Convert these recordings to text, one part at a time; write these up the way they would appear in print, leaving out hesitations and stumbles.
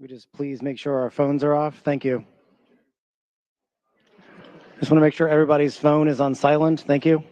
We just please make sure our phones are off. Thank you. Just want to make sure everybody's phone is on silent. Thank you.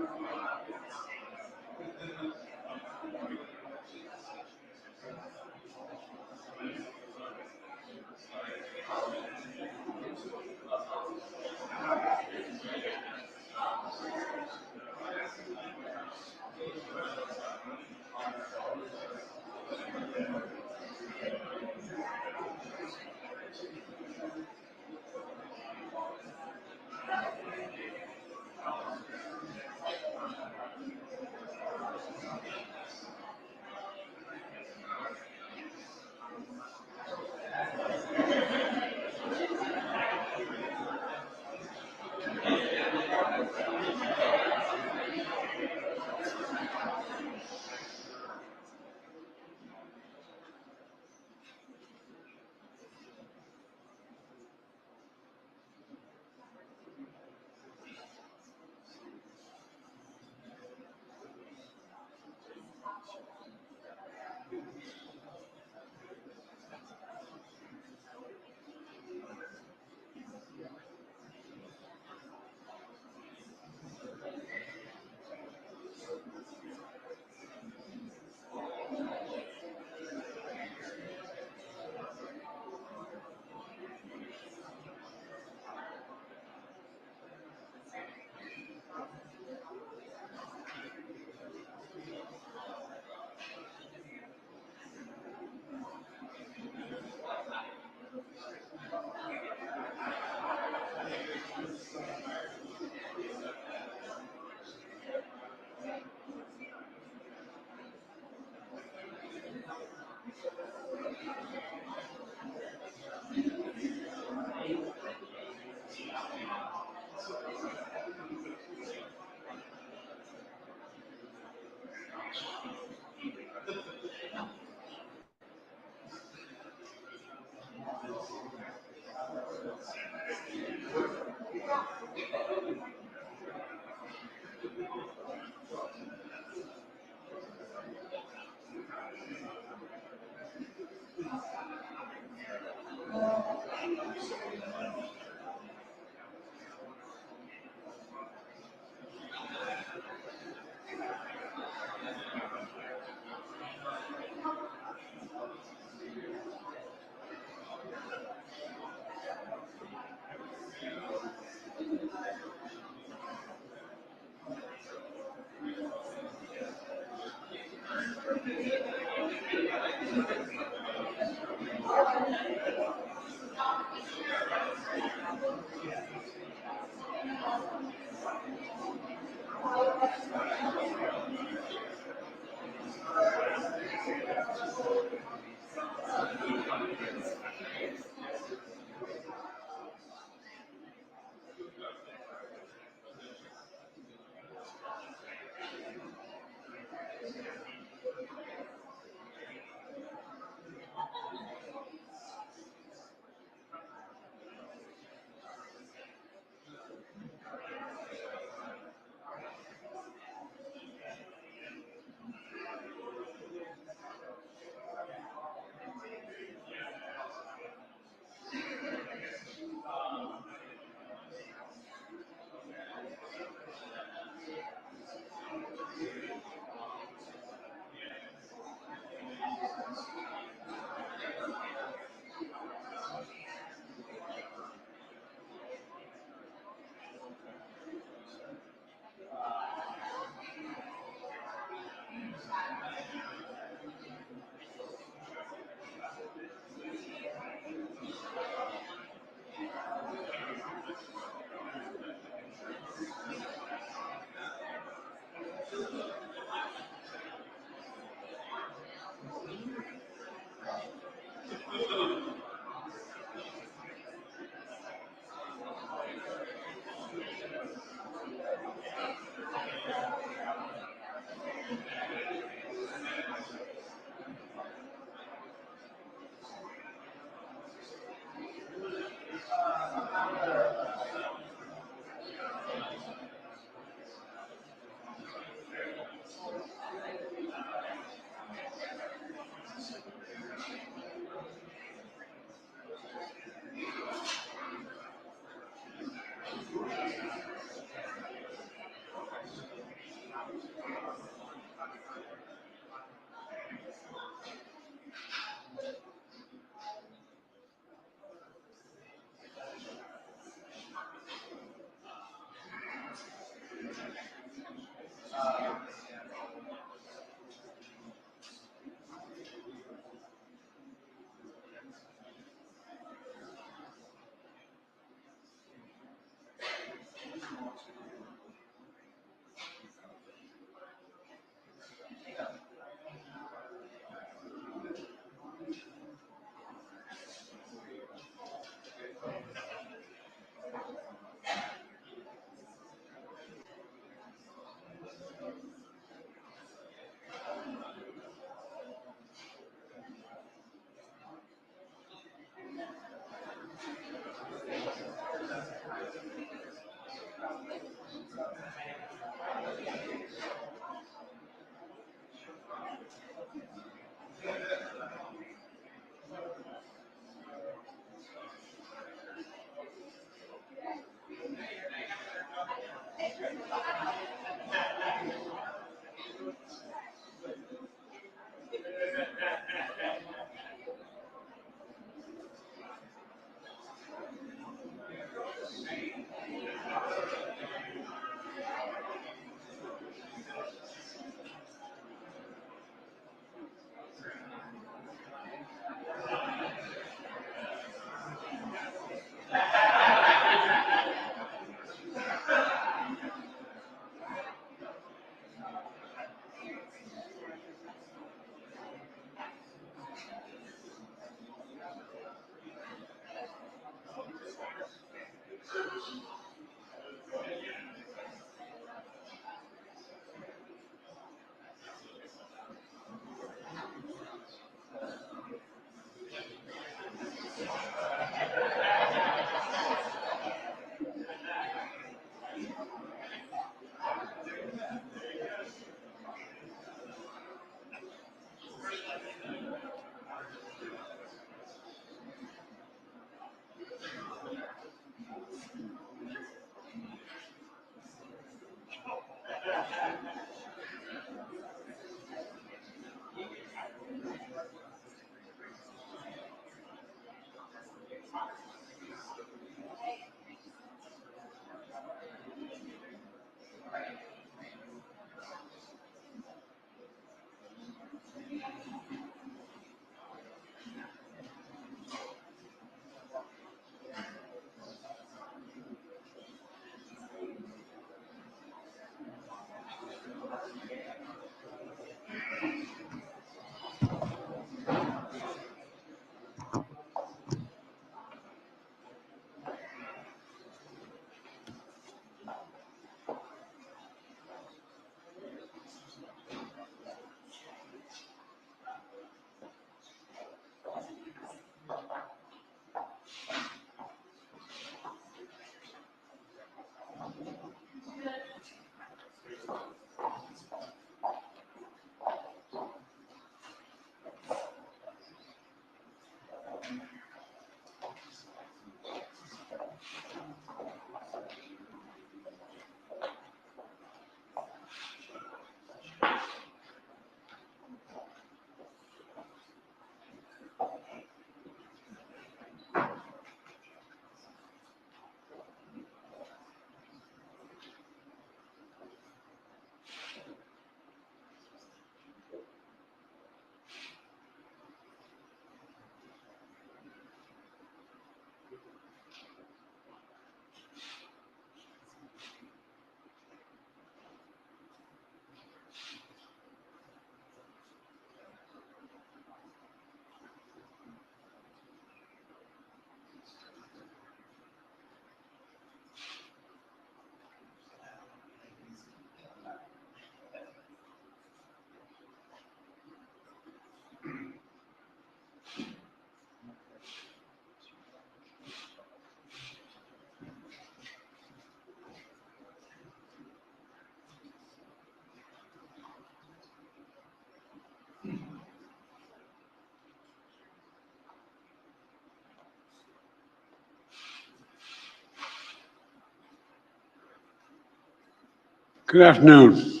Good afternoon.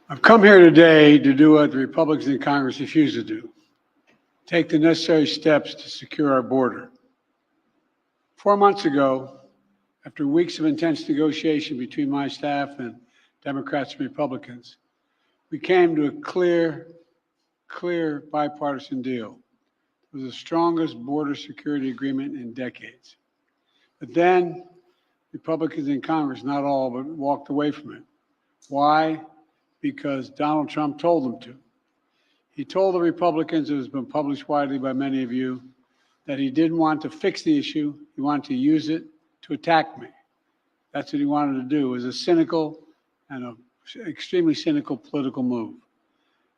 I've come here today to do what the Republicans in Congress refuse to do, take the necessary steps to secure our border. 4 months ago, after weeks of intense negotiation between my staff and Democrats and Republicans, we came to a clear bipartisan deal. It was the strongest border security agreement in decades. But then Republicans in Congress, not all, but walked away from it. Why? Because Donald Trump told them to. He told the Republicans, it has been published widely by many of you, that he didn't want to fix the issue. He wanted to use it to attack me. That's what he wanted to do. It was a cynical and an extremely cynical political move,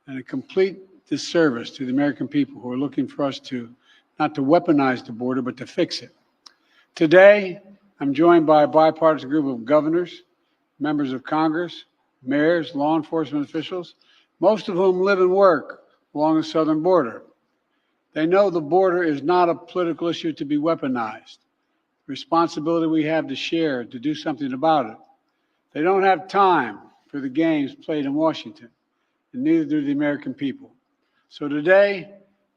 and a complete disservice to the American people who are looking for us to not to weaponize the border, but to fix it. Today, I'm joined by a bipartisan group of governors, members of Congress, mayors, law enforcement officials, most of whom live and work along the southern border. They know the border is not a political issue to be weaponized. Responsibility we have to share, to do something about it. They don't have time for the games played in Washington, and neither do the American people. So today,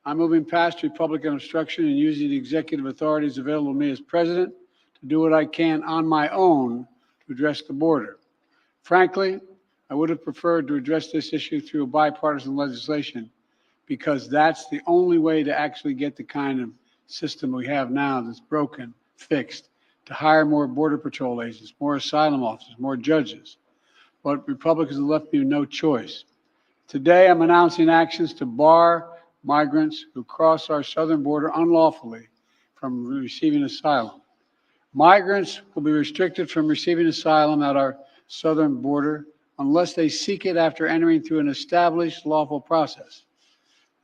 I'm moving past Republican obstruction and using the executive authorities available to me as president to do what I can on my own to address the border. Frankly, I would have preferred to address this issue through a bipartisan legislation, because that's the only way to actually get the kind of system we have now that's broken, fixed, to hire more Border Patrol agents, more asylum officers, more judges. But Republicans have left me with no choice. Today, I'm announcing actions to bar migrants who cross our southern border unlawfully from receiving asylum. Migrants will be restricted from receiving asylum at our southern border unless they seek it after entering through an established lawful process.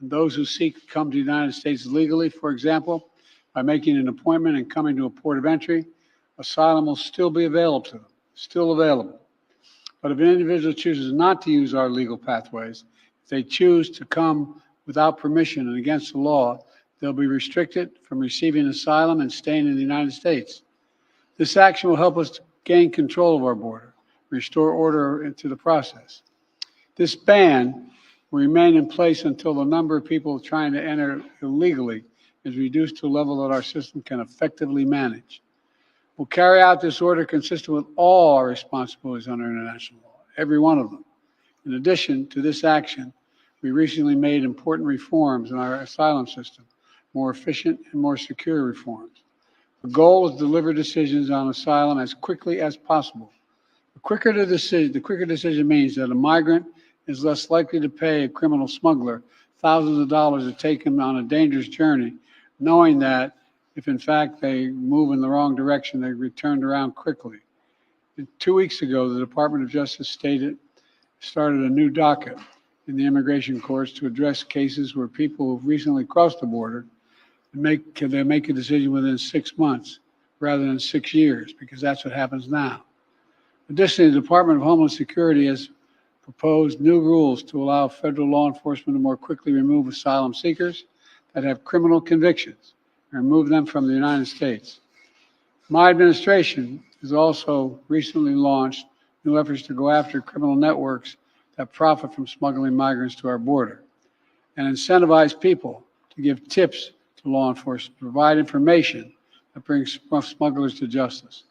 And those who seek to come to the United States legally, for example, by making an appointment and coming to a port of entry, asylum will still be available to them, still available. But if an individual chooses not to use our legal pathways, if they choose to come without permission and against the law, they'll be restricted from receiving asylum and staying in the United States. This action will help us to gain control of our border, restore order into the process. This ban will remain in place until the number of people trying to enter illegally is reduced to a level that our system can effectively manage. We'll carry out this order consistent with all our responsibilities under international law, every one of them. In addition to this action, we recently made important reforms in our asylum system, more efficient and more secure reforms. The goal is to deliver decisions on asylum as quickly as possible. The quicker decision means that a migrant is less likely to pay a criminal smuggler thousands of dollars to take him on a dangerous journey, knowing that if in fact they move in the wrong direction, they're returned around quickly. And 2 weeks ago, the Department of Justice started a new docket in the immigration courts to address cases where people who've recently crossed the border make a decision within 6 months rather than 6 years, because that's what happens now. Additionally, the Department of Homeland Security has proposed new rules to allow federal law enforcement to more quickly remove asylum seekers that have criminal convictions and remove them from the United States. My administration has also recently launched new efforts to go after criminal networks that profit from smuggling migrants to our border and incentivize people to give tips to law enforcement, provide information that brings smugglers to justice.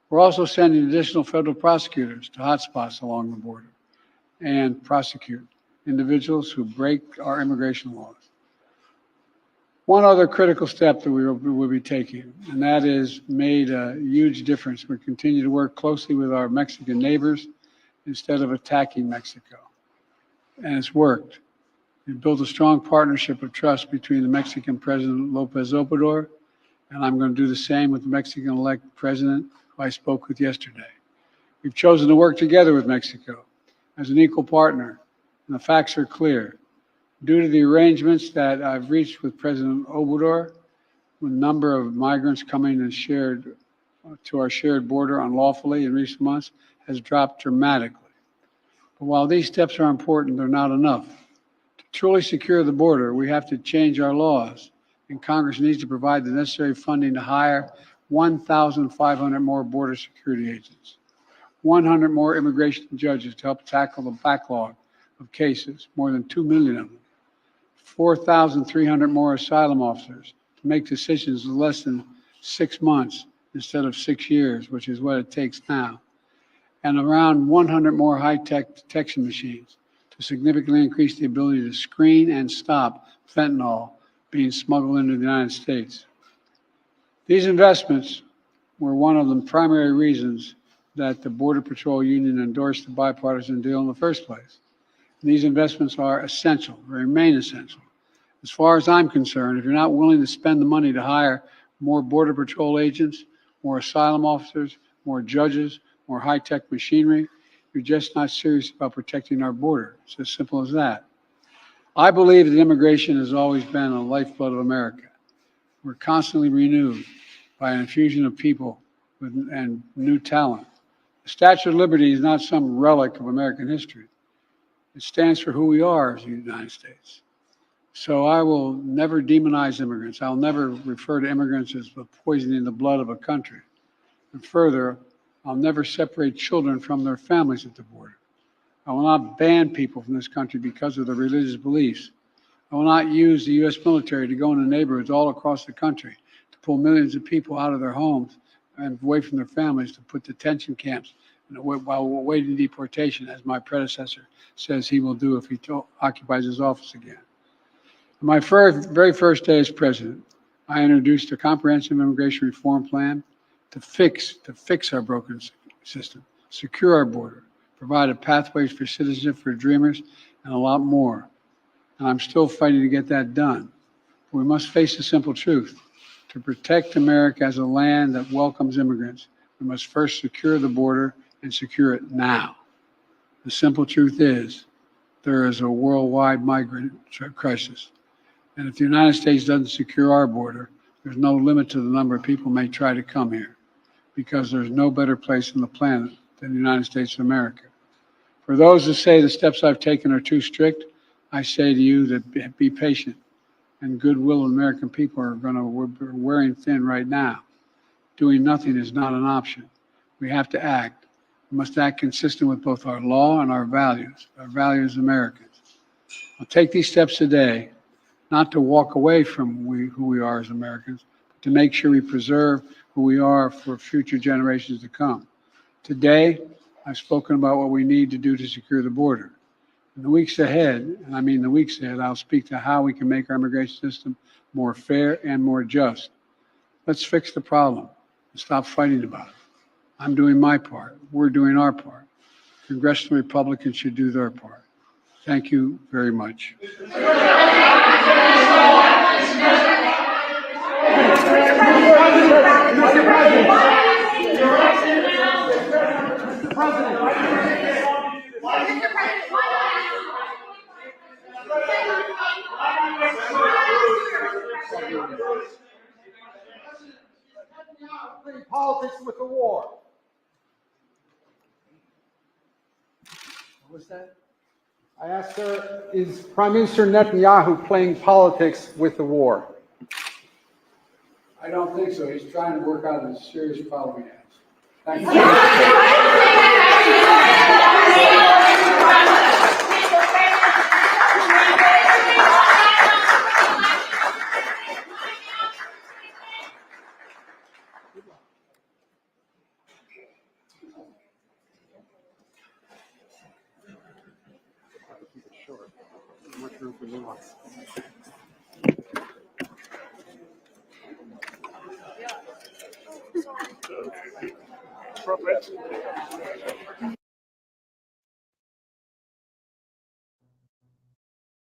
We're also sending additional federal prosecutors to hotspots along the border and prosecute individuals who break our immigration laws. One other critical step that we will be taking, and that has made a huge difference. We continue to work closely with our Mexican neighbors instead of attacking Mexico. And it's worked. We've built a strong partnership of trust between the Mexican President Lopez Obrador, and I'm going to do the same with the Mexican-elect president who I spoke with yesterday. We've chosen to work together with Mexico as an equal partner, and the facts are clear. Due to the arrangements that I've reached with President Obrador, the number of migrants coming to our shared border unlawfully in recent months has dropped dramatically. But while these steps are important, they're not enough. To truly secure the border, we have to change our laws, and Congress needs to provide the necessary funding to hire 1,500 more border security agents, 100 more immigration judges to help tackle the backlog of cases, more than 2 million of them, 4,300 more asylum officers to make decisions in less than 6 months instead of 6 years, which is what it takes now, and around 100 more high-tech detection machines to significantly increase the ability to screen and stop fentanyl being smuggled into the United States. These investments were one of the primary reasons that the Border Patrol Union endorsed the bipartisan deal in the first place. And these investments are essential, remain essential. As far as I'm concerned, if you're not willing to spend the money to hire more Border Patrol agents, more asylum officers, more judges, more high-tech machinery, you're just not serious about protecting our border. It's as simple as that. I believe that immigration has always been a lifeblood of America. We're constantly renewed by an infusion of people and new talent. The Statue of Liberty is not some relic of American history. It stands for who we are as the United States. So I will never demonize immigrants. I'll never refer to immigrants as poisoning the blood of a country. And further, I'll never separate children from their families at the border. I will not ban people from this country because of their religious beliefs. I will not use the U.S. military to go into neighborhoods all across the country to pull millions of people out of their homes and away from their families to put detention camps while awaiting deportation, as my predecessor says he will do if he occupies his office again. On my very first day as president, I introduced a comprehensive immigration reform plan to fix our broken system, secure our border, provide pathways for citizenship for dreamers, and a lot more. And I'm still fighting to get that done. We must face the simple truth. To protect America as a land that welcomes immigrants, we must first secure the border and secure it now. The simple truth is there is a worldwide migrant crisis. And if the United States doesn't secure our border, there's no limit to the number of people who may try to come here, because there's no better place on the planet than the United States of America. For those who say the steps I've taken are too strict, I say to you that be patient. And goodwill of American people are wearing thin right now. Doing nothing is not an option. We have to act. We must act consistent with both our law and our values as Americans. I'll take these steps today, not to walk away from who we are as Americans, but to make sure we preserve who we are for future generations to come. Today, I've spoken about what we need to do to secure the border. In the weeks ahead, and I mean the weeks ahead, I'll speak to how we can make our immigration system more fair and more just. Let's fix the problem and stop fighting about it. I'm doing my part. We're doing our part. Congressional Republicans should do their part. Thank you very much. Politics with the war. What was that? I asked her, is Prime Minister Netanyahu playing politics with the war? I don't think so. He's trying to work out a serious problem he has. Thank you. Appropriate.